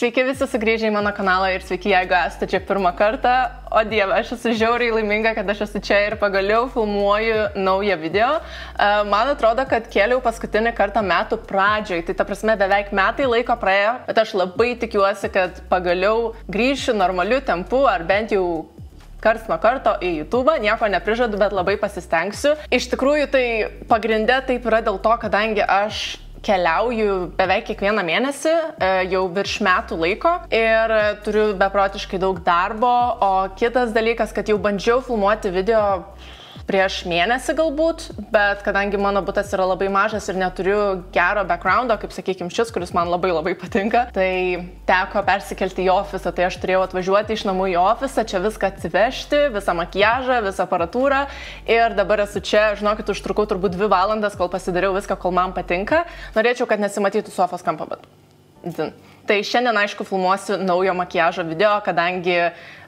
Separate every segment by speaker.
Speaker 1: Sveiki visi sugrįžę į mano kanalą ir sveiki, jeigu esate čia pirmą kartą. O dieve, aš esu žiauriai laiminga, kad aš esu čia ir pagaliau filmuoju naują video. Man atrodo, kad kėliau paskutinį kartą metų pradžioj, tai ta prasme beveik metai laiko praėjo, bet aš labai tikiuosi, kad pagaliau grįšiu normaliu tempu ar bent jau karts nuo karto į YouTube, nieko neprižadu, bet labai pasistengsiu. Iš tikrųjų, tai pagrinde taip yra dėl to, kadangi aš keliauju beveik kiekvieną mėnesį, jau virš metų laiko ir turiu beprotiškai daug darbo, o kitas dalykas, kad jau bandžiau filmuoti video prieš mėnesį galbūt, bet kadangi mano butas yra labai mažas ir neturiu gero backgroundo, kaip sakykime šis, kuris man labai patinka, tai teko persikelti į ofisą, tai aš turėjau atvažiuoti iš namų į ofisą, čia viską atsivežti, visą makiažą, visą aparatūrą ir dabar esu čia, žinokit, užtrukau turbūt 2 valandas, kol pasidariau viską, kol man patinka. Norėčiau, kad nesimatytų sofos kampo, bet Tai šiandien, aišku, filmuosiu naujo makiažo video, kadangi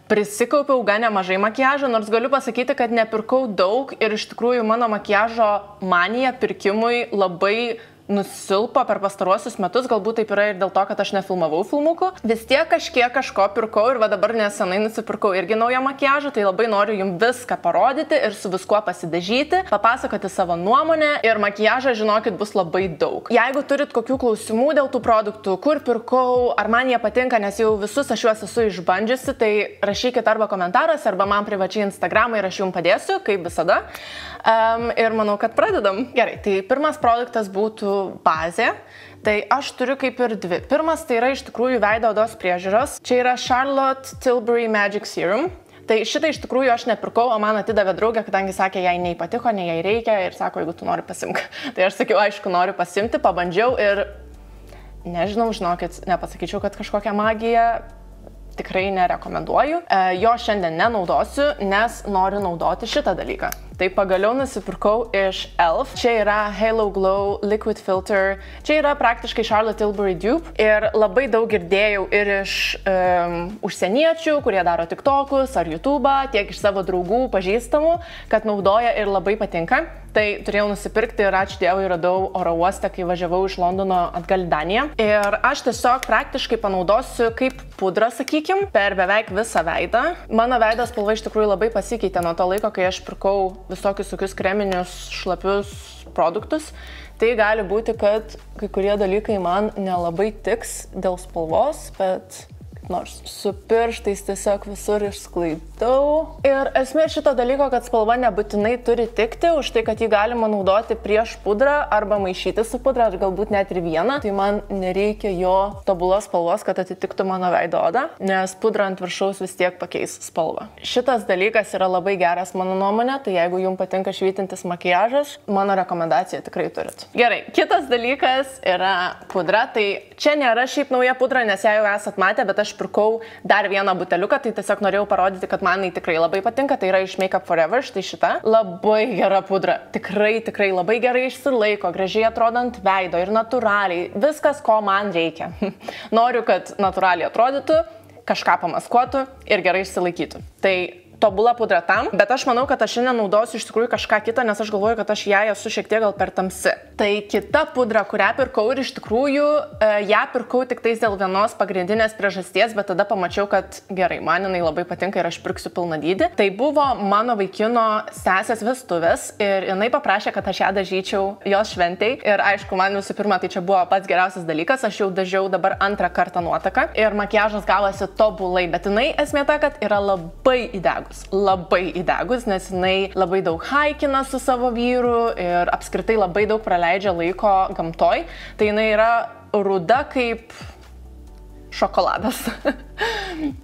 Speaker 1: prisikaupiau gan nemažai makiažo, nors galiu pasakyti, kad nepirkau daug ir iš tikrųjų mano makiažo manija pirkimui labai nusilpo per pastaruosius metus, galbūt taip yra ir dėl to, kad aš nefilmavau filmukų. Vis tiek kažko pirkau ir va dabar nesenai nusipirkau irgi naują makiažą, tai labai noriu jums viską parodyti ir su viskuo pasidažyti, papasakoti savo nuomonę ir makiažą, žinokit, bus labai daug. Jeigu turit kokių klausimų dėl tų produktų, kur pirkau, ar man jie patinka, nes jau visus aš juos esu išbandžiusi, tai rašykit arba komentaruose, arba man privačiai Instagramą ir aš jums padėsiu, kaip visada. Ir manau, kad pradedam. Gerai, tai pirmas produktas būtų bazė. Tai aš turiu kaip ir 2. Pirmas tai yra iš tikrųjų veido odos priežiūros. Čia yra Charlotte Tilbury Magic Serum. Tai šitą iš tikrųjų aš nepirkau, o man atidavė draugė, kadangi sakė, jai nei patiko, nei jai reikia ir sako, jeigu tu nori pasimk. Tai aš sakiau, aišku, noriu pasimti, pabandžiau ir nežinau, žinokit, nepasakyčiau, kad kažkokią magiją tikrai nerekomenduoju. Jo šiandien nenaudosiu, nes noriu naudoti šitą dalyką. Tai pagaliau nusipirkau iš e.l.f. Čia yra Halo Glow Liquid Filter. Čia yra praktiškai Charlotte Tilbury dupe. Ir labai daug girdėjau ir iš užsieniečių, kurie daro TikTokus ar YouTube'ą, tiek iš savo draugų, pažįstamų, kad naudoja ir labai patinka. Tai turėjau nusipirkti ir ačiū Dievui radau oro uoste, kai važiavau iš Londono atgal į Daniją. Ir aš tiesiog praktiškai panaudosiu kaip pudrą, sakykim, per beveik visą veidą. Mano veido spalva iš tikrųjų labai pasikeitė nuo to laiko, kai aš pirkau visokius kreminius, šlapius produktus. Tai gali būti, kad kai kurie dalykai man nelabai tiks dėl spalvos, bet nors su pirštais tiesiog visur išsklaidau. Ir esmė šito dalyko, kad spalva nebūtinai turi tikti, už tai, kad jį galima naudoti prieš pudrą arba maišyti su pudra, ar galbūt net ir vieną. Tai man nereikia jo tobulos spalvos, kad atitiktų mano veido odą, nes pudra ant viršaus vis tiek pakeis spalvą. Šitas dalykas yra labai geras mano nuomonė, tai jeigu jums patinka švytintis makiažas, mano rekomendacija tikrai turit. Gerai, kitas dalykas yra pudra. Tai čia nėra šiaip nauja pudra, nes ją jau esat matę, bet aš pirkau dar vieną buteliuką, tai tiesiog norėjau parodyti, kad man tikrai labai patinka, tai yra iš Make Up For Ever, štai šita. Labai gera pudra, tikrai labai gerai išsilaiko, gražiai atrodo ant veido ir natūraliai, viskas, ko man reikia. Noriu, kad natūraliai atrodytų, kažką pamaskuotų ir gerai išsilaikytų. Tai tobula pudra tam, bet aš manau, kad aš šiandien naudosiu iš tikrųjų kažką kitą, nes aš galvoju, kad aš ją esu šiek tiek gal per tamsi. Tai kita pudra, kurią pirkau ir iš tikrųjų ją pirkau tik tais dėl vienos pagrindinės priežasties, bet tada pamačiau, kad gerai, man jinai labai patinka ir aš pirksiu pilną dydį. Tai buvo mano vaikino sesės vestuvės ir jinai paprašė, kad aš ją dažyčiau jos šventei. Ir aišku, man visų pirma, tai čia buvo pats geriausias dalykas, aš jau dažiau dabar 2 kartą nuotaką ir makiažas gavosi tobulai, bet jinai esmė ta, kad yra labai įdegus, nes jinai labai daug haikina su savo vyru ir apskritai labai daug praleidžia laiko gamtoj. Tai jinai yra ruda kaip šokoladas.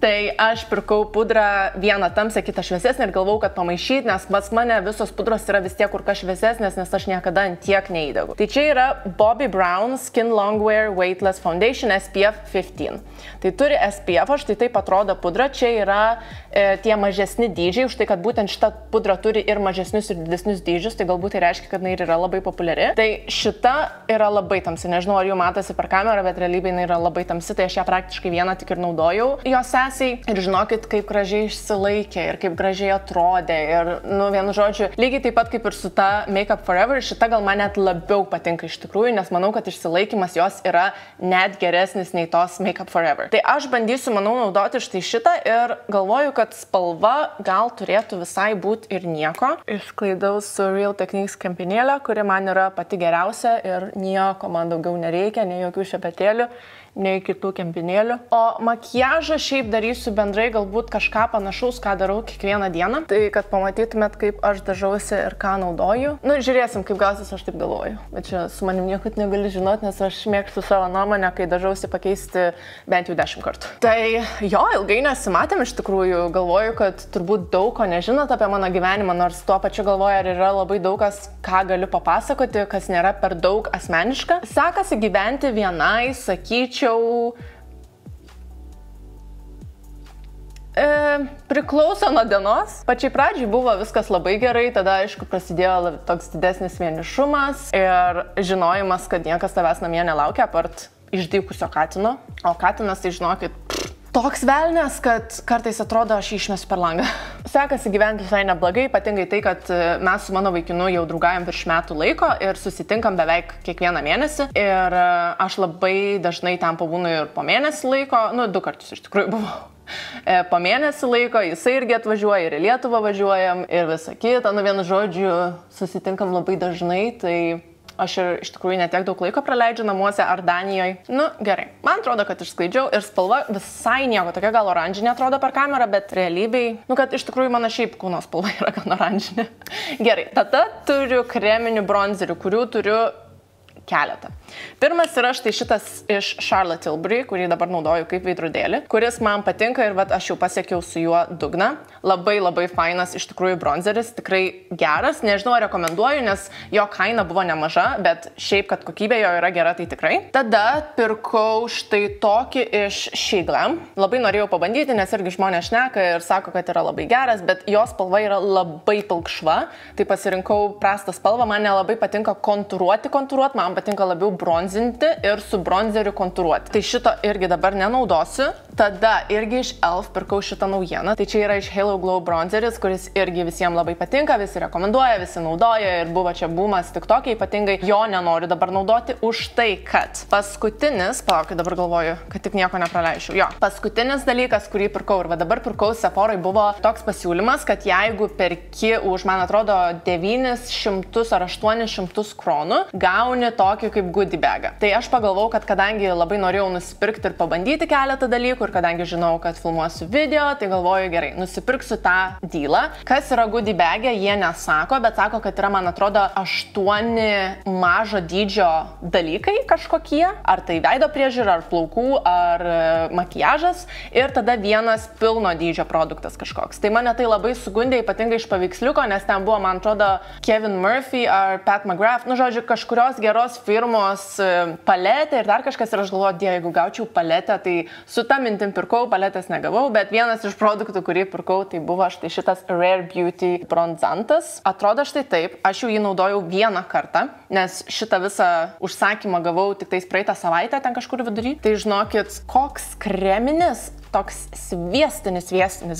Speaker 1: Tai aš pirkau pudrą vieną tamsią, kitą šviesesnę ir galvau, kad pamaišyti, nes pas mane visos pudros yra vis tiek kur kas šviesesnės, nes aš niekada ant tiek neįdegu. Tai čia yra Bobbi Brown Skin Longwear Weightless Foundation SPF 15. Tai turi SPF, štai taip atrodo pudra, čia yra tie mažesni dydžiai, už tai, kad būtent šita pudra turi ir mažesnius ir didesnius dydžius, tai galbūt tai reiškia, kad jinai yra labai populiari. Tai šita yra labai tamsi, nežinau, ar jau matosi per kamerą, bet realybėje jinai yra labai tamsi, tai aš ją praktiškai vieną tik ir naudojau. Jos jos sesiai ir žinokit, kaip gražiai išsilaikė ir kaip gražiai atrodė ir, nu, vienu žodžiu, lygiai taip pat kaip ir su ta Make Up For Ever, šita gal man net labiau patinka iš tikrųjų, nes manau, kad išsilaikymas jos yra net geresnis nei tos Make Up For Ever. Tai aš bandysiu, manau, naudoti štai šitą ir galvoju, kad spalva gal turėtų visai būti ir nieko. Išsklaidau su Real Techniques kempinėlę, kuri man yra pati geriausia ir nieko man daugiau nereikia, nei jokių šepetėlių, nei kitų kempinėlių. O makiažą šiaip darysiu bendrai galbūt kažką panašaus, ką darau kiekvieną dieną. Tai kad pamatytumėt, kaip aš dažausi ir ką naudoju. Nu, žiūrėsim, kaip gausis, aš taip galvoju. Bet čia su manim niekad negali žinoti, nes aš mėgstu savo nuomonę, kai dažausi pakeisti bent jau 10 kartų. Tai jo, ilgai nesimatėm iš tikrųjų. Galvoju, kad turbūt daug ko nežinot apie mano gyvenimą, nors tuo pačiu galvoju, ar yra labai daug kas, ką galiu papasakoti, kas nėra per daug asmeniška. Sekasi gyventi vienai, sakyčiau, priklauso nuo dienos. Pačiai pradžiai buvo viskas labai gerai, tada aišku prasidėjo toks didesnis vienišumas ir žinojimas, kad niekas tavęs namie nelaukia apart išdykusio katino. O katinas, tai žinokit, toks velnės, kad kartais atrodo aš jį išmesiu per langą. Sekasi gyventi visai neblogai, ypatingai tai, kad mes su mano vaikinu jau draugavim virš metų laiko ir susitinkam beveik kiekvieną mėnesį. Ir aš labai dažnai ten pabūnu ir po mėnesį laiko, nu 2 kartus iš tikrųjų buvau. Po mėnesį laiko jisai irgi atvažiuoja ir į Lietuvą važiuojam ir visą kitą, nu vienu žodžiu susitinkam labai dažnai, tai aš ir iš tikrųjų netiek daug laiko praleidžiu namuose ar Danijoje. Nu, gerai. Man atrodo, kad išsklaidžiau ir spalva visai nieko, tokia gal oranžinė atrodo per kamerą, bet realybėj, nu, kad iš tikrųjų mano šiaip kūno spalva yra gan oranžinė. Gerai, tada turiu kreminių bronzerių, kurių turiu keletą. Pirmas yra štai šitas iš Charlotte Tilbury, kurį dabar naudoju kaip veidrodėlį, kuris man patinka ir vat aš jau pasiekiau su juo dugną. Labai labai fainas iš tikrųjų bronzeris, tikrai geras, nežinau, rekomenduoju, nes jo kaina buvo nemaža, bet šiaip, kad kokybė jo yra gera, tai tikrai. Tada pirkau štai tokį iš Shiglam. Labai norėjau pabandyti, nes irgi žmonės šneka ir sako, kad yra labai geras, bet jo spalva yra labai pilkšva, tai pasirinkau prastą spalvą, man nelabai patinka kontūruoti, man patinka labiau bronzinti ir su bronzeriu kontūruoti. Tai šito irgi dabar nenaudosiu. Tada irgi iš Elf pirkau šitą naujieną. Tai čia yra iš Halo Glow bronzeris, kuris irgi visiems labai patinka, visi rekomenduoja, visi naudoja ir buvo čia boomas tik tokia, ypatingai jo nenoriu dabar naudoti už tai, kad paskutinis, palaukit, dabar galvoju, kad tik nieko nepraleisčiau. Jo, paskutinis dalykas, kurį pirkau ir va dabar pirkau Sephorai, buvo toks pasiūlymas, kad jeigu perki už, man atrodo, 900 ar 800 kronų, gauni tokį kaip goodie bagą. Tai aš pagalvojau, kad kadangi labai norėjau nusipirkti ir pabandyti keletą dalykų ir kadangi žinau, kad filmuosiu video, tai galvoju, gerai, nusipirksiu tą dealą. Kas yra goodie bagė, jie nesako, bet sako, kad yra, man atrodo, 8 mažo dydžio dalykai kažkokie, ar tai veido priežiūra, ar plaukų, ar makiažas ir tada vienas pilno dydžio produktas kažkoks. Tai mane tai labai sugundė, ypatingai iš paveiksliuko, nes ten buvo, man atrodo, Kevin Murphy ar Pat McGrath, nu žodžiu, kažkurios geros firmos paletė ir dar kažkas ir aš galvoju, jeigu gaučiau paletę, tai su ta mintim pirkau, paletės negavau, bet vienas iš produktų, kurį pirkau, tai buvo štai šitas Rare Beauty bronzantas. Atrodo štai taip, aš jau jį naudojau vieną kartą, nes šitą visą užsakymą gavau tik tais praeitą savaitę ten kažkur vidury. Tai žinokit, koks kreminis, toks sviestinis,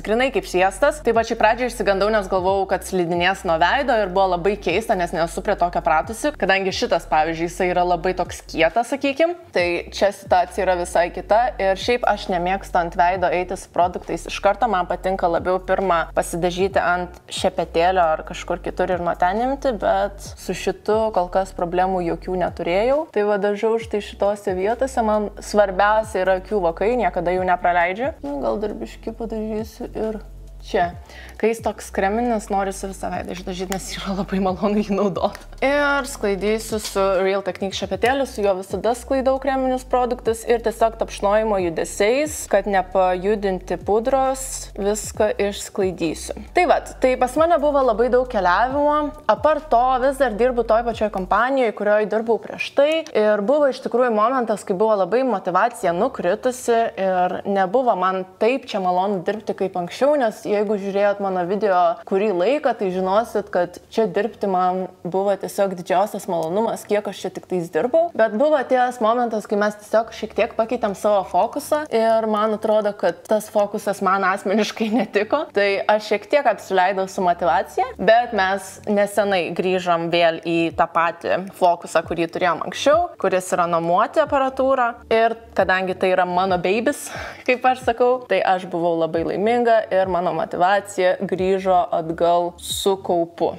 Speaker 1: grinai kaip sviestas. Taip pačiai pradžiai išsigandau, nes galvojau, kad slidinės nuo veido ir buvo labai keista, nes nesu prie tokio pratusi, kadangi šitas, pavyzdžiui, jisai yra labai toks kietas, sakykim. Tai čia situacija yra visai kita ir šiaip aš nemėgstu ant veido eiti su produktais iš karto, man patinka labiau pirmą pasidažyti ant šepetėlio ar kažkur kitur ir nuo ten imti, bet su šitu kol kas problemų jokių neturėjau. Tai va dažau štai šitose vietose, man svarbiausia yra akių vokai, niekada jų nepraleidžiu. Nu, gal dar biškį padažysiu ir čia. Kai jis toks kreminis, norisi visą veidą išdažyti, nes yra labai malonu jį naudoti. Ir sklaidysiu su Real Techniques šepetėliu, su juo visada sklaidau kreminius produktus ir tiesiog tapšnojimo judesiais, kad nepajudinti pudros, viską išsklaidysiu. Tai vat, tai pas mane buvo labai daug keliavimo, apart to vis dar dirbu toj pačioj kompanijoje, kurioje dirbau prieš tai ir buvo iš tikrųjų momentas, kai buvo labai motyvacija nukritusi ir nebuvo man taip čia malonu dirbti kaip anksčiau, nes jeigu žiūrėjot mano video kurį laiką, tai žinosit, kad čia dirbti man buvo tiesiog didžiausias malonumas, kiek aš čia tik tais dirbau. Bet buvo atėjęs momentas, kai mes tiesiog šiek tiek pakeitėm savo fokusą ir man atrodo, kad tas fokusas man asmeniškai netiko. Tai aš šiek tiek apsileidau su motyvacija, bet mes nesenai grįžom vėl į tą patį fokusą, kurį turėjom anksčiau, kuris yra nuomoti aparatūrą. Ir kadangi tai yra mano baibis, kaip aš sakau, tai aš buvau labai laiminga ir mano motyvacija grįžo atgal su kaupu.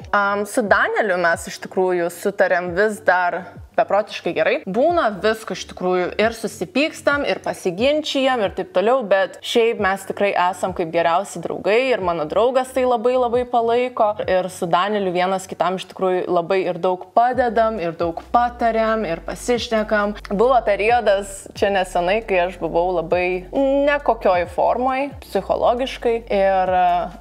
Speaker 1: Su Danieliu mes iš tikrųjų sutarėm vis dar beprotiškai gerai. Būna visko iš tikrųjų ir susipykstam, ir pasiginčijam, ir taip toliau, bet šiaip mes tikrai esam kaip geriausi draugai ir mano draugas tai labai palaiko. Ir su Danieliu vienas kitam iš tikrųjų labai ir daug padedam, ir daug patariam, ir pasišnekam. Buvo periodas čia nesenai, kai aš buvau labai nekokioj formoj, psichologiškai, ir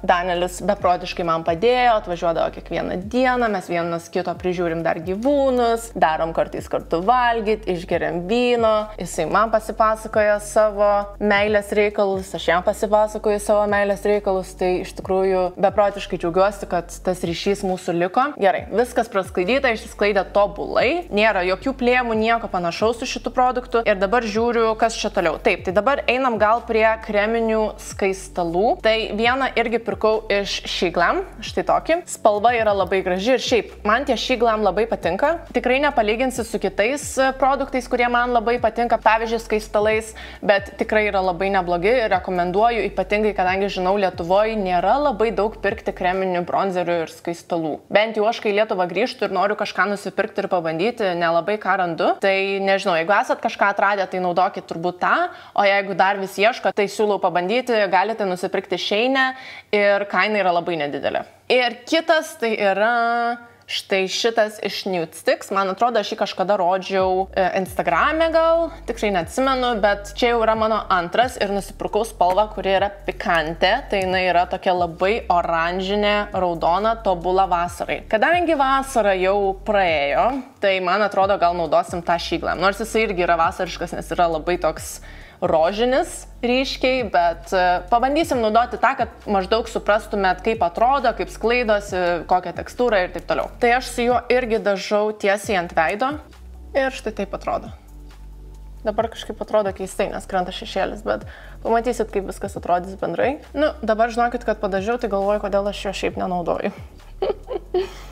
Speaker 1: Danielis beprotiškai man padėjo, atvažiuodavo kiekvieną dieną, mes vienas kito prižiūrim dar gyvūnus, darom kartais kartu valgyti, išgeriam vyno, jisai man pasipasakoja savo meilės reikalus, aš jam pasipasakoju savo meilės reikalus, tai iš tikrųjų beprotiškai džiaugiuosi, kad tas ryšys mūsų liko. Gerai, viskas prasklaidyta, išsisklaidė tobulai, nėra jokių plėmų, nieko panašaus su šitų produktų ir dabar žiūriu, kas čia toliau. Taip, tai dabar einam gal prie kreminių skaistalų. Tai vieną irgi pirkau iš Shiglam, štai tokį. Spalva yra labai graži ir šiaip man tie Shiglam labai patinka. Tikrai nepalyginsiu su kitais produktais, kurie man labai patinka, pavyzdžiui, skaistalais, bet tikrai yra labai neblogi ir rekomenduoju, ypatingai, kadangi žinau, Lietuvoje nėra labai daug pirkti kreminių bronzerių ir skaistalų. Bent jau aš, kai Lietuvą grįžtu ir noriu kažką nusipirkti ir pabandyti, nelabai ką randu. Tai nežinau, jeigu esat kažką atradę, tai naudokit turbūt tą, o jeigu dar vis ieško, tai siūlau pabandyti, galite nusipirkti Sheine ir kaina yra labai nedidelė. Ir kitas tai yra štai šitas iš Nude Sticks. Man atrodo, aš jį kažkada rodžiau Instagrame gal, tikrai neatsimenu, bet čia jau yra mano antras ir nusipirkau spalvą, kuri yra pikantė. Tai jinai yra tokia labai oranžinė, raudona, tobula vasarai. Kadangi vasara jau praėjo, tai man atrodo, gal naudosim tą Shiglam. Nors jisai irgi yra vasariškas, nes yra labai toks rožinis ryškiai, bet pabandysim naudoti tą, kad maždaug suprastumėt, kaip atrodo, kaip sklaidosi, kokią tekstūrą ir taip toliau. Tai aš su juo irgi dažau tiesiai ant veido ir štai taip atrodo. Dabar kažkaip atrodo keistai, nes krenta šešėlis, bet pamatysit, kaip viskas atrodys bendrai. Dabar žinokit, kad padažiau, tai galvoju, kodėl aš jo šiaip nenaudoju.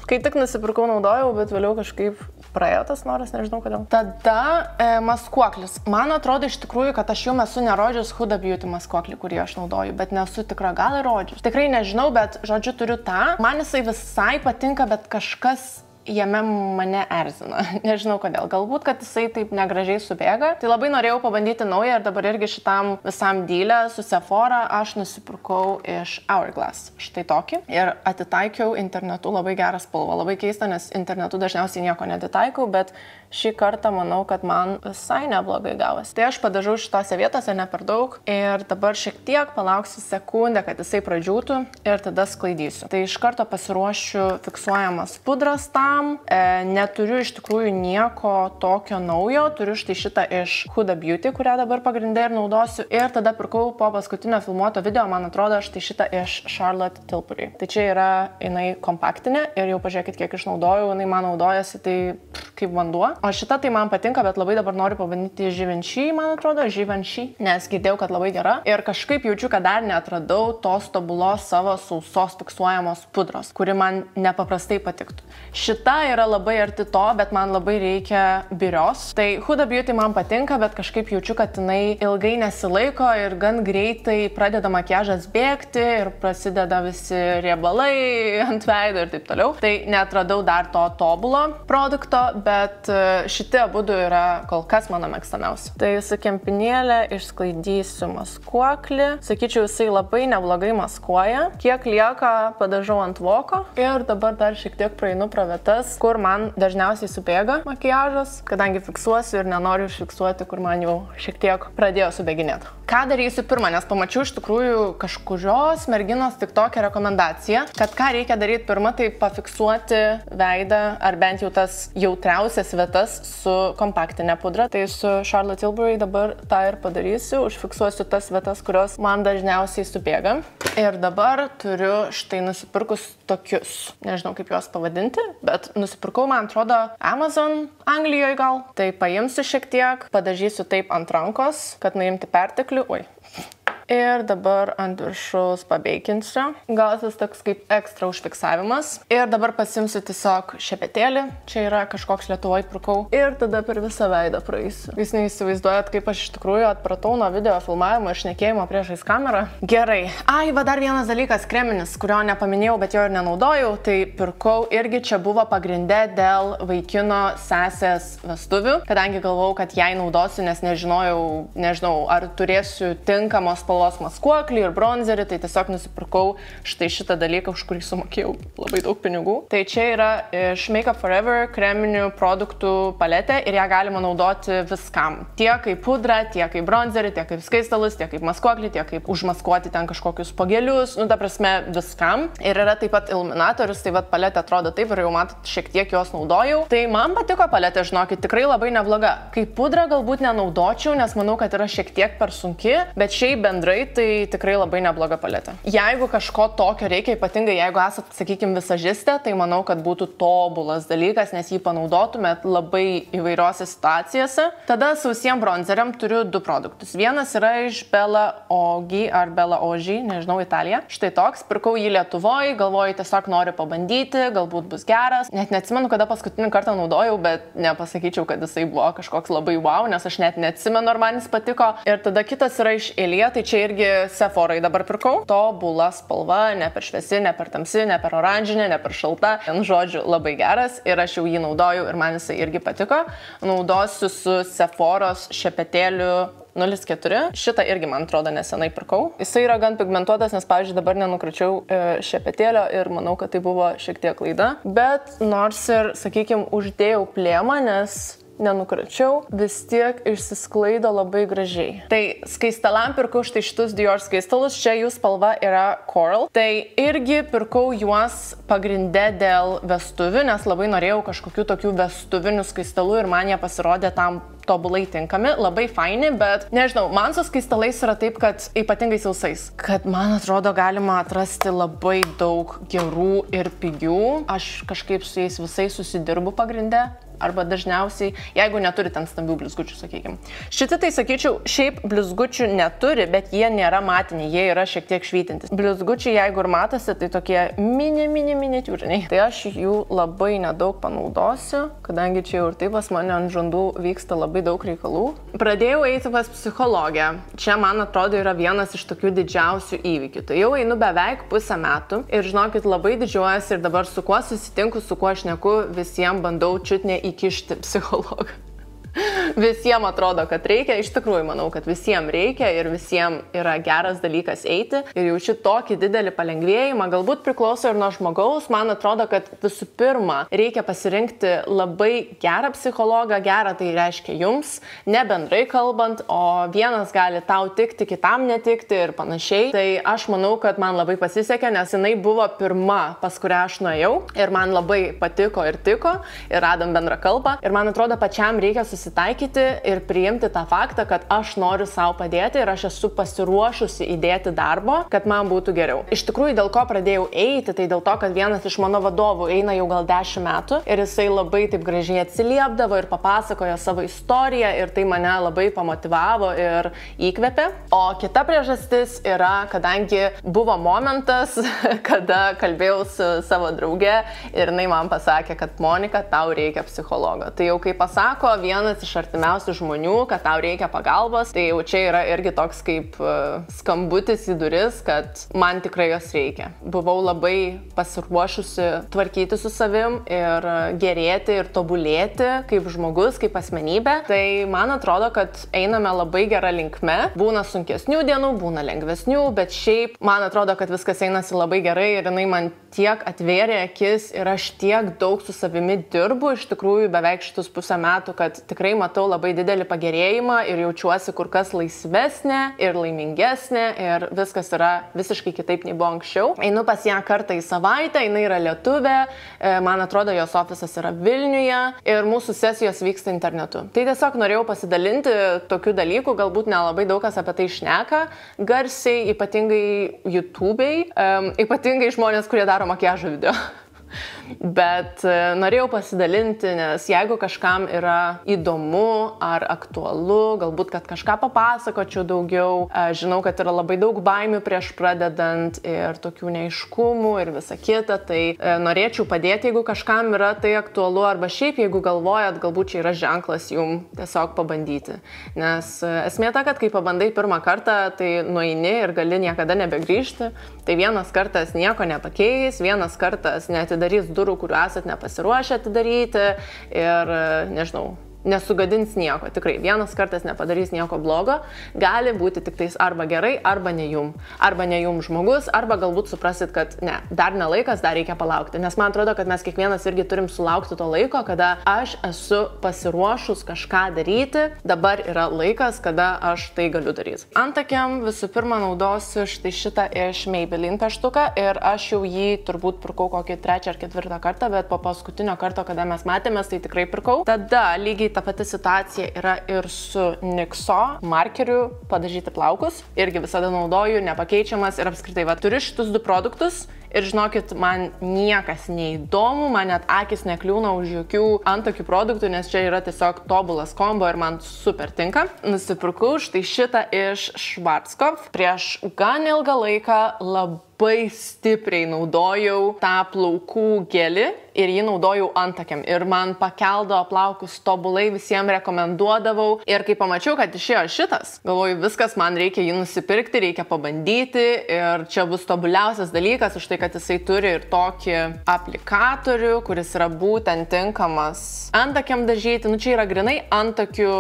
Speaker 1: Kai tik nusipirkau, naudojau, bet vėliau kažkaip praėjo tas noras, nežinau kodėl. Tada maskuoklis. Man atrodo iš tikrųjų, kad aš jums esu nerodžius Huda Beauty maskuoklį, kurį aš naudoju, bet nesu tikra, gal ir rodžius. Tikrai nežinau, bet žodžiu turiu tą. Man jisai visai patinka, bet kažkas jame mane erzina. Nežinau kodėl. Galbūt, kad jisai taip negražiai subėga. Tai labai norėjau pabandyti naują ir dabar irgi šitam visam dylę su Sephora aš nusipirkau iš Hourglass. Štai tokį. Ir atitaikiau internetu labai gerą spalvą. Labai keista, nes internetu dažniausiai nieko netitaikau, bet šį kartą manau, kad man visai neblogai gavosi. Tai aš padažau šitose vietose ne per daug ir dabar šiek tiek palauksiu sekundę, kad jisai pradžiūtų ir tada sklaidysiu. Tai iš karto pasiruošiu fiksuojamas pudras tam. Neturiu iš tikrųjų nieko tokio naujo. Turiu štai šitą iš Huda Beauty, kurią dabar pagrindė ir naudosiu. Ir tada pirkau po paskutinio filmuoto video, man atrodo, štai šitą iš Charlotte Tilbury. Tai čia yra jinai kompaktinė ir jau pažiūrėkit, kiek išnaudojau, jinai man naudojasi tai kaip vanduo. O šita tai man patinka, bet labai dabar noriu pabandyti Givenchy, man atrodo, Givenchy, nes girdėjau, kad labai gera. Ir kažkaip jaučiu, kad dar neatradau tos tobulos savo sausos fiksuojamos pudros, kuri man nepaprastai patiktų. Šita yra labai arti to, bet man labai reikia birios. Tai Huda Beauty man patinka, bet kažkaip jaučiu, kad jinai ilgai nesilaiko ir gan greitai pradeda makiažas bėgti ir prasideda visi riebalai ant veido ir taip toliau. Tai neatradau dar to tobulo produkto, bet šitie abudu yra kol kas mano mėgstamiausi. Tai su kempinėlė išsklaidysiu maskuoklį. Sakyčiau, jisai labai neblogai maskuoja. Kiek lieka, padažau ant voko. Ir dabar dar šiek tiek praeinu pro vietas, vietas, kur man dažniausiai subėga makiažas, kadangi fiksuosiu ir nenoriu užfiksuoti, kur man jau šiek tiek pradėjo subėginėti. Ką darysiu pirmą, nes pamačiau iš tikrųjų kažkurios merginos tik tokią rekomendaciją, kad ką reikia daryti pirmą, tai pafiksuoti veidą ar bent jau tas jautriausias vietas su kompaktinė pudra. Tai su Charlotte Tilbury dabar tą ir padarysiu, užfiksuosiu tas vietas, kurios man dažniausiai subėga. Ir dabar turiu štai nusipirkus tokius, nežinau kaip juos pavadinti, bet nusipirkau, man atrodo, Amazon Anglijoje gal. Tai paimsiu šiek tiek, padažysiu taip ant rankos, kad nuimti perteklių. Oi. Ir dabar ant viršaus pabeikinsiu. Gausis toks kaip ekstra užfiksavimas. Ir dabar pasimsiu tiesiog šepetėlį. Čia yra kažkoks Lietuvoje pirkau. Ir tada per visą veidą praeisiu. Jūs neįsivaizduojat, kaip aš iš tikrųjų atpratau nuo video filmavimo ir šnekėjimo priešais kamerą. Gerai. Ai, va dar vienas dalykas, kreminis, kurio nepaminėjau, bet jo ir nenaudojau. Tai pirkau irgi čia buvo pagrinde dėl vaikino sesės vestuvių. Kadangi galvojau, kad jai naudosiu, nes nežinau, ar turėsiu tinkamos spalvos maskuoklį ir bronzerį, tai tiesiog nusipirkau štai šitą dalyką, už kurį sumokėjau labai daug pinigų. Tai čia yra iš Make Up For Ever kreminių produktų paletė ir ją galima naudoti viskam. Tiek kaip pudra, tiek kaip bronzerį, tiek kaip skaistalus, tiek kaip maskuoklį, tiek kaip užmaskuoti ten kažkokius pagelius, ta prasme viskam. Ir yra taip pat iluminatorius, tai vat paletė atrodo taip ir jau matot, šiek tiek jos naudojau. Tai man patiko paletė, žinokit, tikrai labai nebloga. Kaip pudra galbūt nenaudočiau, nes manau, kad yra šiek tiek per sunki, bet šiaip bendrai tai tikrai labai nebloga paletė. Jeigu kažko tokio reikia, ypatingai jeigu esat, sakykime, visažistė, tai manau, kad būtų tobulas dalykas, nes jį panaudotumėt labai įvairiose situacijose. Tada sausiem bronzeriam turiu du produktus. Vienas yra iš Bella Ogi ar Bella Ogi, nežinau, Italija. Štai toks, pirkau jį Lietuvoje, galvoju tiesiog noriu pabandyti, galbūt bus geras. Net neatsimenu, kada paskutinį kartą naudojau, bet nepasakyčiau, kad jisai buvo kažkoks labai wow, nes aš net neatsimenu, ar man jis patiko. Ir tada kitas yra iš Elia, tai čia irgi Sephorai dabar pirkau. Tobula spalva, ne per šviesi, ne per tamsi, ne per oranžinė, ne per šalta. Žodžiu, labai geras ir aš jau jį naudoju ir man jisai irgi patiko. Naudosiu su Sephoros šepetėliu 04. Šitą irgi, man atrodo, nesenai pirkau. Jisai yra gan pigmentuotas, nes, pavyzdžiui, dabar nenukračiau šepetėlio ir manau, kad tai buvo šiek tiek klaida. Bet nors ir, sakykime, uždėjau plėmą, nes nenukračiau, vis tiek išsisklaido labai gražiai. Tai skaistalam pirkau štai šitus Dior skaistalus, čia jų spalva yra Coral. Tai irgi pirkau juos pagrinde dėl vestuvių, nes labai norėjau kažkokių tokių vestuvinių skaistalų ir man jie pasirodė tam tobulai tinkami, labai faini, bet nežinau, man su skaistalais yra taip, kad ypatingai sausais, kad man atrodo galima atrasti labai daug gerų ir pigių. Aš kažkaip su jais visais susidirbu pagrinde. Arba dažniausiai, jeigu neturi ten stambių blizgučių, sakykime. Šiti tai, sakyčiau, šiaip blizgučių neturi, bet jie nėra matiniai, jie yra šiek tiek švytintis. Blizgučiai, jeigu ir matosi, tai tokie miniatiūriniai. Tai aš jų labai nedaug panaudosiu, kadangi čia jau ir taip pas mane ant žandų vyksta labai daug reikalų. Pradėjau eiti pas psichologę. Čia, man atrodo, yra vienas iš tokių didžiausių įvykių. Tai jau einu beveik pusę metų ir, žinokit, labai didžiuojuosi ir dabar su kuo susitinku, su kuo šneku, visiems bandau čiutne įkišti psichologą. Visiems atrodo, kad reikia, iš tikrųjų manau, kad visiems reikia ir visiems yra geras dalykas eiti ir jaučiu tokį didelį palengvėjimą, galbūt priklauso ir nuo žmogaus, man atrodo, kad visų pirma reikia pasirinkti labai gerą psichologą, gerą tai reiškia jums, ne bendrai kalbant, o vienas gali tau tikti, kitam netikti ir panašiai. Tai aš manau, kad man labai pasisekė, nes jinai buvo pirma, pas kurią aš nuėjau ir man labai patiko ir tiko ir radom bendrą kalbą ir man atrodo, pačiam reikia susitaikyti ir priimti tą faktą, kad aš noriu savo padėti ir aš esu pasiruošusi įdėti darbo, kad man būtų geriau. Iš tikrųjų, dėl ko pradėjau eiti, tai dėl to, kad vienas iš mano vadovų eina jau gal 10 metų ir jisai labai taip gražiai atsiliepdavo ir papasakojo savo istoriją ir tai mane labai pamotivavo ir įkvėpė. O kita priežastis yra, kadangi buvo momentas, kada kalbėjau su savo drauge ir jinai man pasakė, kad Monika, tau reikia psichologo. Tai jau kai pasako vienas vienas iš artimiausių žmonių, kad tau reikia pagalbos, tai jau čia yra irgi toks kaip skambutis į duris, kad man tikrai jos reikia. Buvau labai pasiruošusi tvarkyti su savim ir gerėti ir tobulėti kaip žmogus, kaip asmenybė. Tai man atrodo, kad einame labai gerą linkme. Būna sunkesnių dienų, būna lengvesnių, bet šiaip man atrodo, kad viskas einasi labai gerai ir jinai man tiek atvėrė akis ir aš tiek daug su savimi dirbu, iš tikrųjų beveik šitus pusę metų, kad tikrai matau labai didelį pagerėjimą ir jaučiuosi kur kas laisvesnė ir laimingesnė ir viskas yra visiškai kitaip nei buvo anksčiau. Einu pas ją kartą į savaitę, jinai yra lietuvė, man atrodo, jos ofisas yra Vilniuje ir mūsų sesijos vyksta internetu. Tai tiesiog norėjau pasidalinti tokių dalykų, galbūt nelabai daug kas apie tai šneka garsiai, ypatingai YouTube'ai, ypatingai žmonės, kurie daro makiažo video. Bet norėjau pasidalinti, nes jeigu kažkam yra įdomu ar aktualu, galbūt, kad kažką papasakočiau daugiau, žinau, kad yra labai daug baimių prieš pradedant ir tokių neaiškumų ir visa kita, tai norėčiau padėti, jeigu kažkam yra tai aktualu, arba šiaip, jeigu galvojat, galbūt čia yra ženklas jum tiesiog pabandyti. Nes esmė ta, kad kai pabandai pirmą kartą, tai nueini ir gali niekada nebegrįžti, tai vienas kartas nieko nepakeis, vienas kartas neatidarys durų, kuriuo esat nepasiruošę atidaryti ir, nežinau, nesugadins nieko. Tikrai, vienas kartas nepadarys nieko blogo, gali būti tik tais arba gerai, arba ne jum. Arba ne jum žmogus, arba galbūt suprasit, kad ne, dar ne laikas, dar reikia palaukti. Nes man atrodo, kad mes kiekvienas irgi turim sulaukti to laiko, kada aš esu pasiruošus kažką daryti, dabar yra laikas, kada aš tai galiu daryti. Antakiam visų pirma naudosiu šitą iš Maybelline pieštuką ir aš jau jį turbūt pirkau kokį 3 ar 4 kartą, bet po paskutinio karto, kada mes matėmės, tai tikrai pirkau. Tada lygiai ta pati situacija yra ir su NYXo markeriu padažyti plaukus. Irgi visada naudoju, nepakeičiamas ir apskritai, turiu šitus 2 produktus. Ir žinokit, man niekas neįdomu, man net akis nekliūna už jokių antakių produktų, nes čia yra tiesiog tobulas kombo ir man super tinka. Nusipirkau štai šitą iš Schwarzkopf. Prieš gan ilgą laiką labai stipriai naudojau tą plaukų gelį ir jį naudojau antakiam. Ir man pakeldavo plaukus tobulai, visiems rekomenduodavau. Ir kai pamačiau, kad išėjo šitas, galvoju, viskas, man reikia jį nusipirkti, reikia pabandyti ir čia bus tobuliausias dalykas už tai, kad jisai turi ir tokį aplikatorių, kuris yra būtent tinkamas antakiam dažyti. Nu, čia yra grinai antakių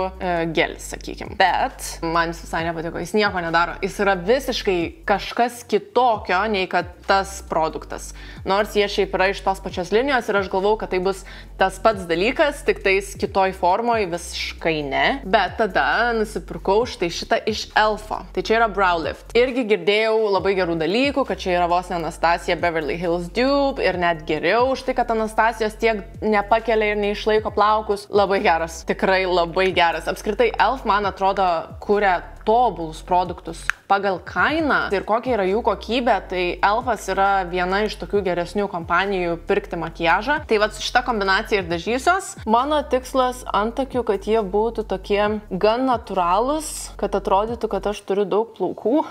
Speaker 1: gelis, sakykime. Bet man jis visai nepatiko, jis nieko nedaro. Jis yra visiškai kažkas kitokio, nei kad tas produktas. Nors jie šiaip yra iš tos pačios linijos ir aš galvau, kad tai bus tas pats dalykas, tik tais kitoj formoje visiškai ne. Bet tada nusipirkau štai šitą iš Elfo. Tai čia yra Brow Lift. Irgi girdėjau labai gerų dalykų, kad čia yra vos ne Anastasia Beverly Hills dupe ir net geriau už tai, kad Anastasijos tiek nepakelia ir neišlaiko plaukus. Labai geras, tikrai labai geras. Apskritai Elf, man atrodo, kuria tobulus produktus pagal kainą ir kokia yra jų kokybė, tai Elfas yra viena iš tokių geresnių kompanijų pirkti makiažą. Tai su šita kombinacija ir dažysiuos. Mano tikslas antakių, kad jie būtų tokie gan natūralūs, kad atrodytų, kad aš turiu daug plaukų.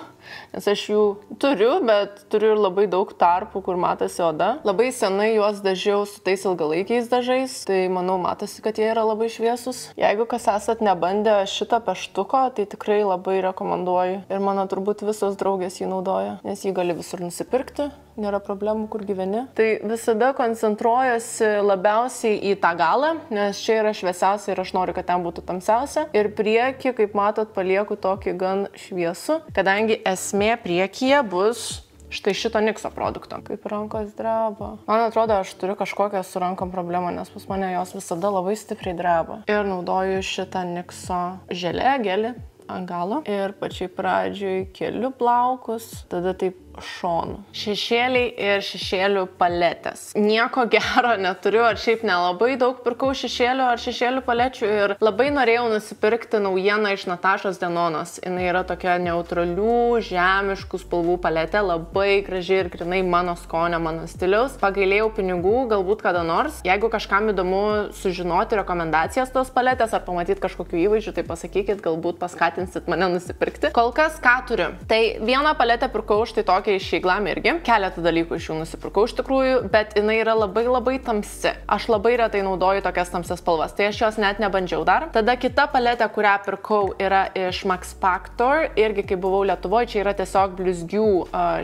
Speaker 1: Nes aš jų turiu, bet turiu ir labai daug tarpų, kur matosi oda. Labai senai juos dažiau su tais ilgalaikiais dažais, tai manau matosi, kad jie yra labai šviesus. Jeigu kas esat nebandę šito pieštuko, tai tikrai labai rekomenduoju. Ir mano turbūt visos draugės jį naudoja, nes jį gali visur nusipirkti, nėra problemų, kur gyveni. Tai visada koncentruojuosi labiausiai į tą galą, nes čia yra šviesiausia ir aš noriu, kad ten būtų tamsiausia. Ir priekį, kaip matot, palieku tokį gan šviesų, kadangi esmė priekyje bus štai šito NYXo produkto. Kaip rankos dreba. Man atrodo, aš turiu kažkokią su rankom problemą, nes pas mane jos visada labai stipriai dreba. Ir naudoju šitą NYXo gelį ant galo. Ir pačiai pradžioj keliu plaukus, tada taip šonų. Šešėliai ir šešėlių paletės. Nieko gero neturiu, ar šiaip nelabai daug pirkau šešėlių ar šešėlių palečių ir labai norėjau nusipirkti naujieną iš Natašos Denonos. Jis yra tokia neutralių, žemiškų spalvų paletė, labai graži ir grinai mano skonio, mano stiliaus. Pagailėjau pinigų, galbūt kada nors. Jeigu kažkam įdomu sužinoti rekomendacijas tos paletės ar pamatyti kažkokių įvaizdžių, tai pasakykit, galbūt paskatins paskatinsit mane nusipirkti. Kol kas ką turiu? Tai vieną paletę pirkau štai tokią iš Shiglam irgi. Keletą dalykų iš jų nusipirkau iš tikrųjų, bet jinai yra labai tamsi. Aš labai retai naudoju tokias tamsias spalvas, tai aš jos net nebandžiau dar. Tada kita paletė, kurią pirkau, yra iš Max Factor. Irgi kai buvau Lietuvoje, čia yra tiesiog blizgių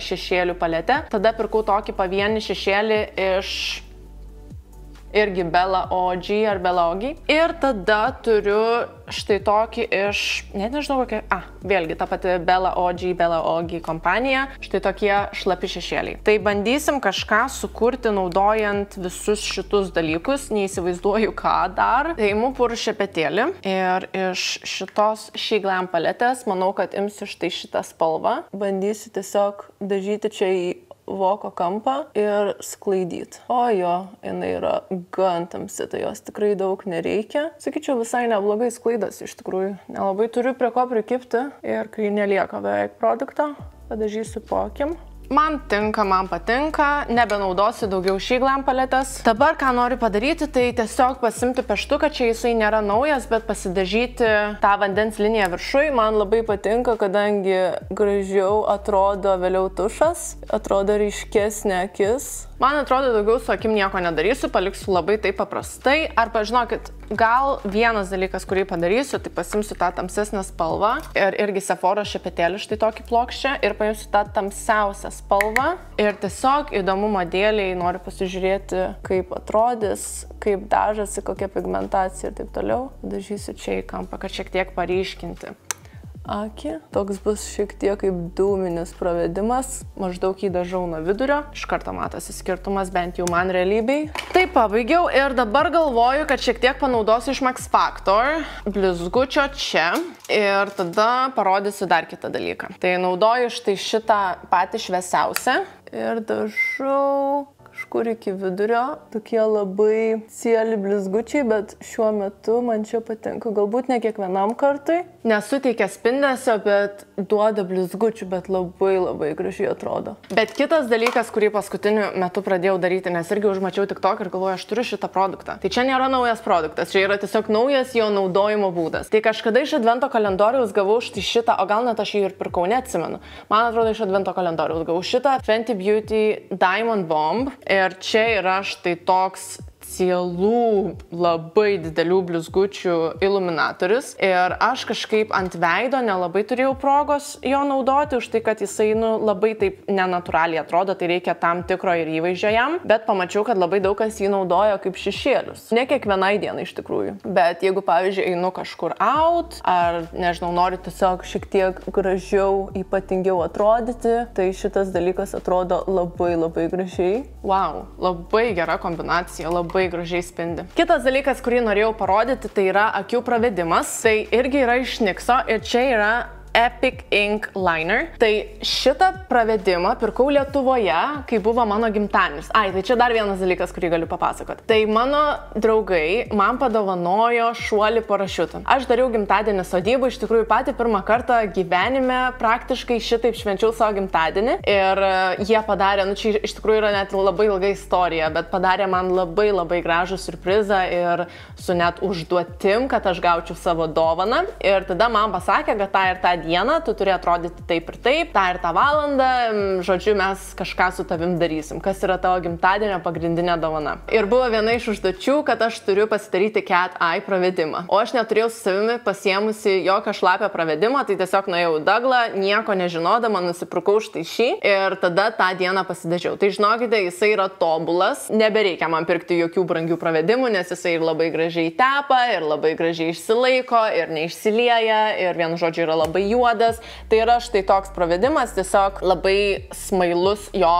Speaker 1: šešėlių paletė. Tada pirkau tokį pavienį šešėlį iš irgi Bella OG ar Bella OG. Ir tada turiu štai tokį iš, net nežinau kokia, vėlgi ta pati Bella OG kompanija. Štai tokie šlapi šešėliai. Tai bandysim kažką sukurti naudojant visus šitus dalykus. Neįsivaizduoju ką dar. Tai imu purų šepetėlį ir iš šitos Shiglam paletės manau, kad imsiu štai šitą spalvą. Bandysiu tiesiog dažyti čia į voko kampą ir sklaidyti. O jo, jinai yra gan tamsi, tai jos tikrai daug nereikia. Sakyčiau, visai neblogai sklaidas iš tikrųjų. Nelabai turiu prie ko prikipti ir kai nelieka beveik produkto, padažysiu po akim. Man tinka, man patinka, nebenaudosiu daugiau Shiglam paletės. Dabar ką noriu padaryti, tai tiesiog pasimti pieštuką, čia jisai nėra naujas, bet pasidažyti tą vandens liniją viršui. Man labai patinka, kadangi gražiau atrodo vėliau tušas, atrodo ryškesnė akis. Man atrodo, daugiau su akim nieko nedarysiu, paliksiu labai taip paprastai. Arba, žinokit, gal vienas dalykas, kurį padarysiu, tai pasimsiu tą tamsesnę spalvą ir irgi Sephora šepetėlį štai tokį plokščią ir paimsiu tą tamsiausią spalvą. Ir tiesiog įdomumo dėliai noriu pasižiūrėti, kaip atrodys, kaip dažasi, kokia pigmentacija ir taip toliau. Dažysiu čia į kampą, kad šiek tiek paryškinti akį. Toks bus šiek tiek kaip dūminis pravedimas. Maždaug jį dažau nuo vidurio. Iš karto matosi skirtumas, bent jau man realybėj. Tai pabaigiau ir dabar galvoju, kad šiek tiek panaudosiu iš Max Factor blizgučio čia. Ir tada parodysiu dar kitą dalyką. Tai naudoju štai šitą patį šviesiausią. Ir dažau kažkur iki vidurio. Tokie labai cieli blizgučiai, bet šiuo metu man čia patinka. Galbūt ne kiekvienam kartui. Nesuteikia spindesio, bet duoda blizgučių, bet labai gražiai atrodo. Bet kitas dalykas, kurį paskutiniu metu pradėjau daryti, nes irgi užmačiau TikTok ir galvoju, aš turiu šitą produktą. Tai čia nėra naujas produktas, čia yra tiesiog naujas jo naudojimo būdas. Tai kažkada iš advento kalendoriaus gavau štai šitą, o gal net aš jį ir pirkau, neatsimenu. Man atrodo, iš advento kalendoriaus gavau šitą Fenty Beauty Diamond Bomb. Ir čia yra štai toks cielų labai didelių blizgučių iluminatorius. Ir aš kažkaip ant veido nelabai turėjau progos jo naudoti, už tai, kad jisai labai taip nenatūraliai atrodo, tai reikia tam tikro ir įvaizdžio jam. Bet pamačiau, kad labai daug kas jį naudojo kaip šešėlius. Ne kiekvienai dienai iš tikrųjų. Bet jeigu, pavyzdžiui, einu kažkur out, ar, nežinau, noriu tiesiog šiek tiek gražiau, ypatingiau atrodyti, tai šitas dalykas atrodo labai gražiai. Wow, labai gera kombinacija, labai gražiai spindi. Kitas dalykas, kurį norėjau parodyti, tai yra akių pravedimas. Tai irgi yra iš NYXo ir čia yra Epic Ink Liner. Tai šitą pravedimą pirkau Lietuvoje, kai buvo mano gimtadienis. Tai čia dar vienas dalykas, kurį galiu papasakoti. Tai mano draugai man padovanojo šuolį parašiutų. Aš dariau gimtadienį sodybą, iš tikrųjų patį pirmą kartą gyvenime praktiškai šitaip švenčiau savo gimtadienį. Ir jie padarė, čia iš tikrųjų yra net labai ilga istorija, bet padarė man labai gražų surprizą ir su net užduotim, kad aš gaučiau savo dovaną. Ir tada man pasakė, kad tą ir tą dieną tu turi atrodyti taip ir taip, tą ir tą valandą, žodžiu, mes kažką su tavim darysim, kas yra tavo gimtadienio pagrindinė dovana. Ir buvo viena iš užduočių, kad aš turiu pasidaryti cat eye pravedimą. O aš neturėjau su savimi pasiemusi jokio šlapio pravedimo, tai tiesiog nuėjau į Daglą, nieko nežinodama, nusipirkau štai šį ir tada tą dieną pasidažiau. Tai žinokite, jisai yra tobulas, nebereikia man pirkti jokių brangių pravedimų, nes jisai ir labai gražiai tepa, ir labai gražiai išsilaiko, ir neišsilieja, ir vienu žodžiu yra labai juodas. Tai yra štai toks pravedimas, tiesiog labai smailus jo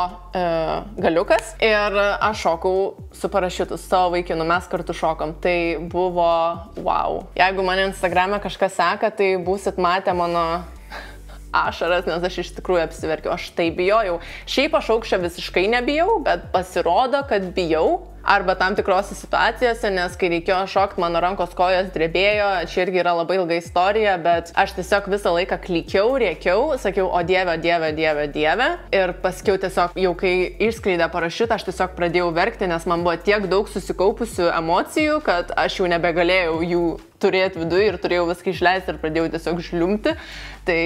Speaker 1: galiukas. Ir aš šokau su parašiutu, su savo vaikinu, mes kartu šokom. Tai buvo wow. Jeigu mane Instagrame kažkas seka, tai būsit matę mano ašaras, nes aš iš tikrųjų apsiverkiau. Aš tai bijojau. Šiaip aš aukščio visiškai nebijau, bet pasirodo, kad bijau. Arba tam tikrose situacijose, nes kai reikėjo šokti, mano rankos kojos drebėjo, čia irgi yra labai ilga istorija, bet aš tiesiog visą laiką klykiau, rėkiau, sakiau, o dieve. Ir paskiau tiesiog, jau kai išskleidė parašiutą, aš tiesiog pradėjau verkti, nes man buvo tiek daug susikaupusių emocijų, kad aš jau nebegalėjau jų turėti viduje ir turėjau viską išleisti ir pradėjau tiesiog žliumti. Tai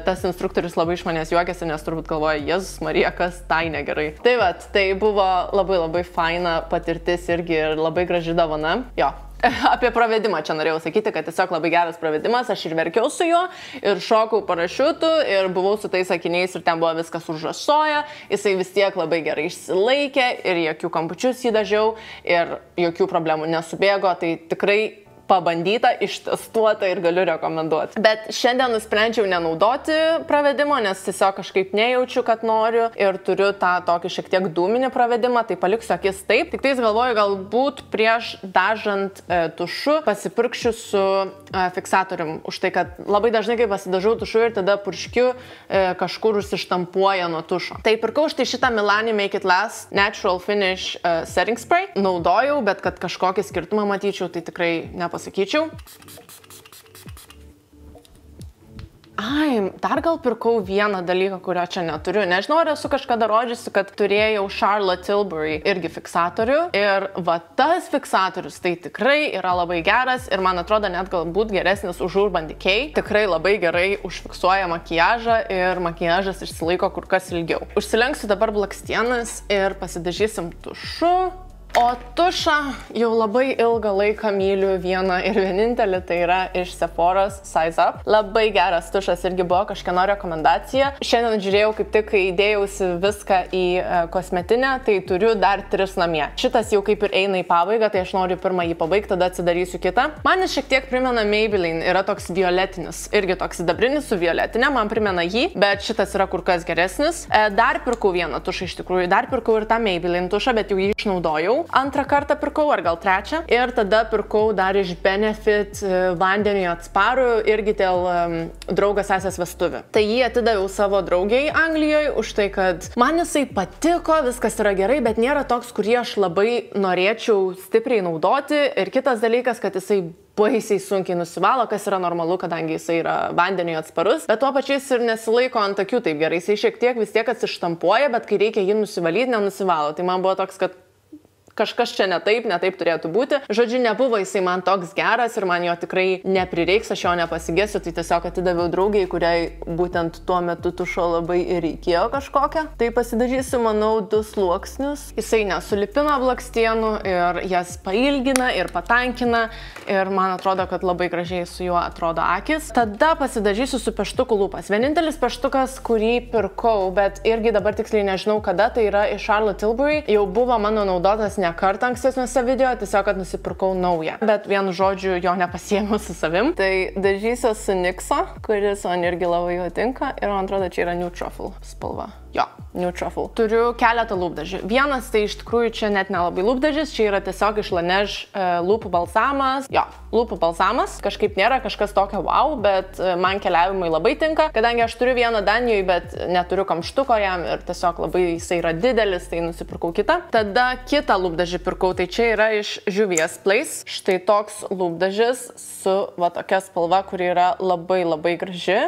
Speaker 1: tas instruktorius labai iš manęs juokėsi, nes turbūt galvoja, Jėzus Marija, kas tai negerai. Tai vat, tai buvo labai faina patirtis irgi ir labai graži dovana. Jo. Apie pravedimą čia norėjau sakyti, kad tiesiog labai geras pravedimas, aš ir verkiau su juo, ir šokau parašiutu, ir buvau su tais akiniais, ir ten buvo viskas užrasoja, jisai vis tiek labai gerai išsilaikė, ir jokių kampučius įdažiau, ir jokių problemų nesubėgo, tai tikrai pabandyta, ištestuota ir galiu rekomenduoti. Bet šiandien nusprendžiau nenaudoti pravedimo, nes tiesiog kažkaip nejaučiu, kad noriu ir turiu tą tokį šiek tiek dūminį pravedimą, tai paliksiu akis taip. Tik tais galvoju, galbūt prieš dažant tušu pasipurkščiu su fiksatorium. Už tai, kad labai dažnai, kai pasidažau tušu ir tada purškiu, kažkur užsištampuoja nuo tušo. Tai pirkau štai šitą Milani Make It Last Natural Finish Setting Spray. Naudojau, bet kad kažkokį skirtumą matyčiau, tai tikrai nepasakyčiau. Dar gal pirkau vieną dalyką, kurio čia neturiu. Nežinau, ar esu kažkada rodžiusi, kad turėjau Charlotte Tilbury irgi fiksatorių. Ir va tas fiksatorius tai tikrai yra labai geras ir man atrodo net galbūt geresnis už Urban Decay. Tikrai labai gerai užfiksuoja makiažą ir makiažas išsilaiko kur kas ilgiau. Užsilenksiu dabar blakstienas ir pasidažysim tušu. O tušą jau labai ilgą laiką myliu vieną ir vienintelį, tai yra iš Sephoros Size Up. Labai geras tušas irgi buvo kažkieno rekomendacija. Šiandien žiūrėjau kaip tik, kai įdėjausi viską į kosmetinę, tai turiu dar 3 namie. Šitas jau kaip ir eina į pabaigą, tai aš noriu pirmą jį pabaigti, tada atsidarysiu kitą. Man jis šiek tiek primena Maybelline, yra toks violetinis, irgi toks sidabrinis su violetinė, man primena jį, bet šitas yra kur kas geresnis. Dar pirkau vieną tušą iš tikrųjų, dar pirkau ir tą Maybelline tušą, bet jau jį išnaudojau. Antrą kartą pirkau, ar gal trečią. Ir tada pirkau dar iš Benefit vandeniui atsparų, irgi dėl draugas sesės vestuvių. Tai jį atidaviau savo draugiai Anglijoje už tai, kad man jisai patiko, viskas yra gerai, bet nėra toks, kurį aš labai norėčiau stipriai naudoti. Ir kitas dalykas, kad jisai baisiai sunkiai nusivalo, kas yra normalu, kadangi jisai yra vandeniui atsparus, bet tuo pačiu jis ir nesilaiko ant akių taip gerai. Jisai šiek tiek vis tiek atsištampuoja, bet kai reikia jį nusivalyti, nenusivalo. Tai man buvo toks, kad kažkas čia netaip turėtų būti. Žodžiu, nebuvo jisai man toks geras ir man jo tikrai neprireiks, aš jo nepasigėsiu, tai tiesiog atidaviau draugiai, kuriai būtent tuo metu tušo labai ir reikėjo kažkokią. Tai pasidažysiu, manau, 2 sluoksnius. Jisai nesulipina blakstienų ir jas pailgina ir patankina ir man atrodo, kad labai gražiai su juo atrodo akis. Tada pasidažysiu su pieštuku lūpas. Vienintelis pieštukas, kurį pirkau, bet irgi dabar tiksliai nežinau kada, tai yra iš Charlotte Tilbury. Jau buvo mano naudotas ne kartą ankstesniuose video, tiesiog, kad nusipirkau naują. Bet vienu žodžiu jo nepasiėmiau su savim. Tai dažysiu su NYXo, kuris man irgi labai jo tinka ir man atrodo, čia yra Nude Truffle spalva. Jo, Nude Truffle. Turiu keletą lūpdažių. Vienas tai iš tikrųjų čia net nelabai lūpdažis, čia yra tiesiog iš Laneige lūpų balsamas. Jo, lūpų balsamas. Kažkaip nėra kažkas tokio wow, bet man keliavimui labai tinka. Kadangi aš turiu vieną Danijoj, bet neturiu kamštuko jam ir tiesiog labai jisai yra didelis, tai nusipirkau kitą. Tada kitą lūpdažį pirkau, tai čia yra iš Juvia's Place. Štai toks lūpdažis su va tokia spalva, kuri yra labai graži.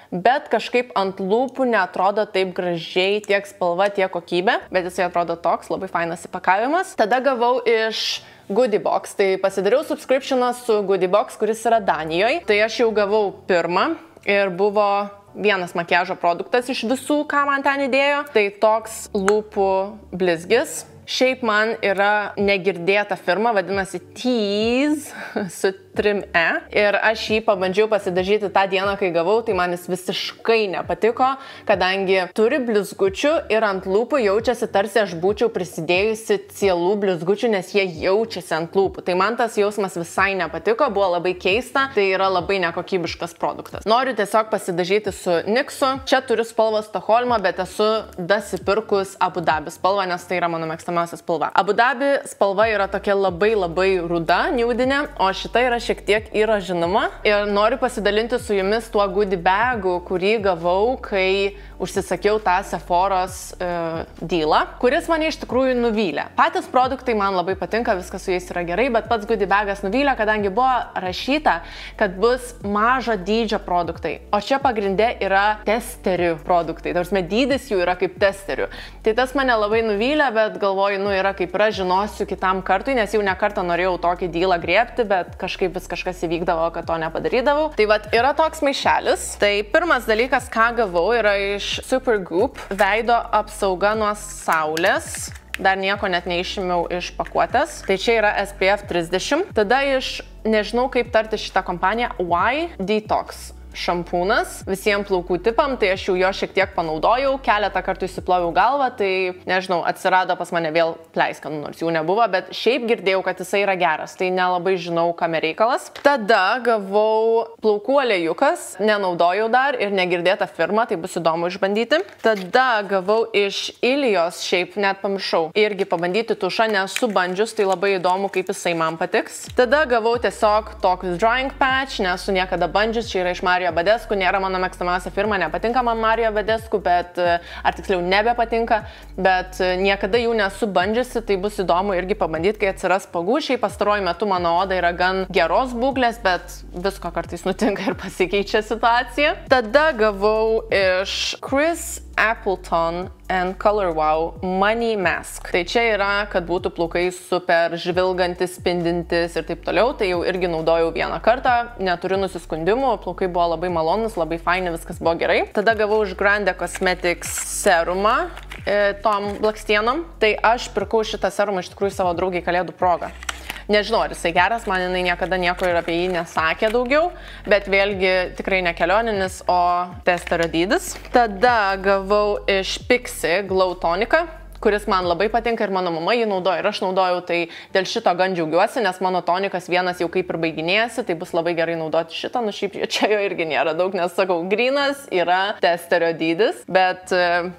Speaker 1: Bet kažkaip ant lūpų neatrodo taip gražiai tiek spalva, tiek kokybė, bet jisai atrodo toks, labai fainas įpakavimas. Tada gavau iš Goodie Box, tai pasidariau subscriptioną su Goodie Box, kuris yra Danijoje. Tai aš jau gavau pirmą ir buvo vienas makiažo produktas iš visų, ką man ten įdėjo. Tai toks lūpų blizgis. Šiaip man yra negirdėta firma, vadinasi Tease su 3E. Ir aš jį pabandžiau pasidažyti tą dieną, kai gavau, tai man jis visiškai nepatiko, kadangi turi blizgučių ir ant lūpų jaučiasi, tarsi aš būčiau prisidėjusi cielų blizgučių, nes jie jaučiasi ant lūpų. Tai man tas jausmas visai nepatiko, buvo labai keista, tai yra labai nekokybiškas produktas. Noriu tiesiog pasidažyti su NYXu. Čia turiu spalvą Stokholmą, bet esu dasipirkus Abu Dabi spalvą, nes tai yra mano mėgstamiausia spalva. Abu Dabi spalva yra tokia labai ruda, niūdinė, o šita yra šiek tiek įražinama. Ir noriu pasidalinti su jumis tuo goodie bagu, kurį gavau, kai užsisakiau tą Sephoros dealą, kuris mane iš tikrųjų nuvylė. Patys produktai man labai patinka, viskas su jais yra gerai, bet pats goodie bagas nuvylė, kadangi buvo rašyta, kad bus mažo dydžio produktai. O čia pagrinde yra testerių produktai. Tarsi dydis jų yra kaip testerių. Tai tas mane labai nuvylė, bet galvoju, galvoju, yra kaip yra, žinosiu kitam kartui, nes jau ne kartą norėjau tokį dylą griebti, bet kažkaip vis kažkas įvykdavo, kad to nepadarydavau. Tai vat yra toks maišelis. Tai pirmas dalykas, ką gavau, yra iš Supergoop veido apsauga nuo saulės. Dar nieko net neišimiau iš pakuotės. Tai čia yra SPF 30. Tada iš, nežinau kaip tarti šitą kompaniją, Y-Detox šampūnas visiems plaukų tipam, tai aš jau jo šiek tiek panaudojau, keletą kartų įsiploviau galvą, tai nežinau, atsirado pas mane vėl pleiskanų, nors jų nebuvo, bet šiaip girdėjau, kad jisai yra geras, tai nelabai žinau, kame reikalas. Tada gavau plaukų aliejukas, nenaudojau dar ir negirdėta firma, tai bus įdomu išbandyti. Tada gavau iš Ilijos, šiaip net pamiršau, irgi pabandyti tušą, nesu bandžius, tai labai įdomu, kaip jisai man patiks. Tada gavau tiesiog tokius drying patch, nesu niekada bandžius, čia yra iš Mario Badescu, nėra mano mėgstamiausia firma, nepatinka man Mario Badescu, bet, ar tiksliau nebepatinka, bet niekada jų nesu bandžiusi, tai bus įdomu irgi pabandyti, kai atsiras pagūšiai. Pastaruoju metu mano oda yra gan geros būklės, bet visko kartais nutinka ir pasikeičia situacija. Tada gavau iš Chris Appleton and Color Wow Money Mask. Tai čia yra, kad būtų plaukai super žvilgantis, spindintis ir taip toliau. Tai jau irgi naudojau vieną kartą, neturiu nusiskundimų, plaukai buvo labai malonus, labai faini, viskas buvo gerai. Tada gavau iš Grande Cosmetics serumą tom blakstienom. Tai aš pirkau šitą serumą iš tikrųjų savo draugiai kalėdų progą. Nežinau, ar jisai geras, man jinai niekada nieko ir apie jį nesakė daugiau, bet vėlgi tikrai ne kelioninis, o testerio dydis. Tada gavau iš Pixi Glow toniką, kuris man labai patinka ir mano mama jį naudoja ir aš naudojau, tai dėl šito gan džiaugiuosi, nes mano tonikas vienas jau kaip ir baiginėjasi, tai bus labai gerai naudoti šitą, nu šiaip čia jo irgi nėra daug, nes sakau, grynas yra testerio dydis, bet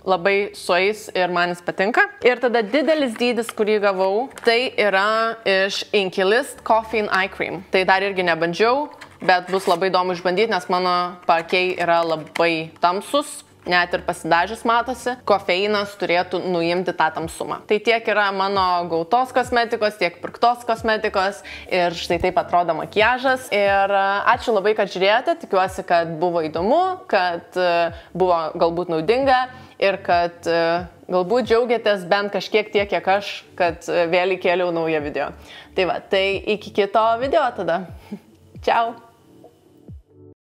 Speaker 1: labai sueis ir man jis patinka. Ir tada didelis dydis, kurį gavau, tai yra iš Inkilist Coffee and Eye Cream. Tai dar irgi nebandžiau, bet bus labai įdomu išbandyti, nes mano paakiai yra labai tamsus. Net ir pasidažius matosi, kofeinas turėtų nuimti tą tamsumą. Tai tiek yra mano gautos kosmetikos, tiek pirktos kosmetikos ir štai taip atrodo makiažas. Ir ačiū labai, kad žiūrėjote, tikiuosi, kad buvo įdomu, kad buvo galbūt naudinga ir kad galbūt džiaugiatės bent kažkiek tiek, kiek aš, kad vėl įkėliau naują video. Tai va, tai iki kito video tada. Čiau!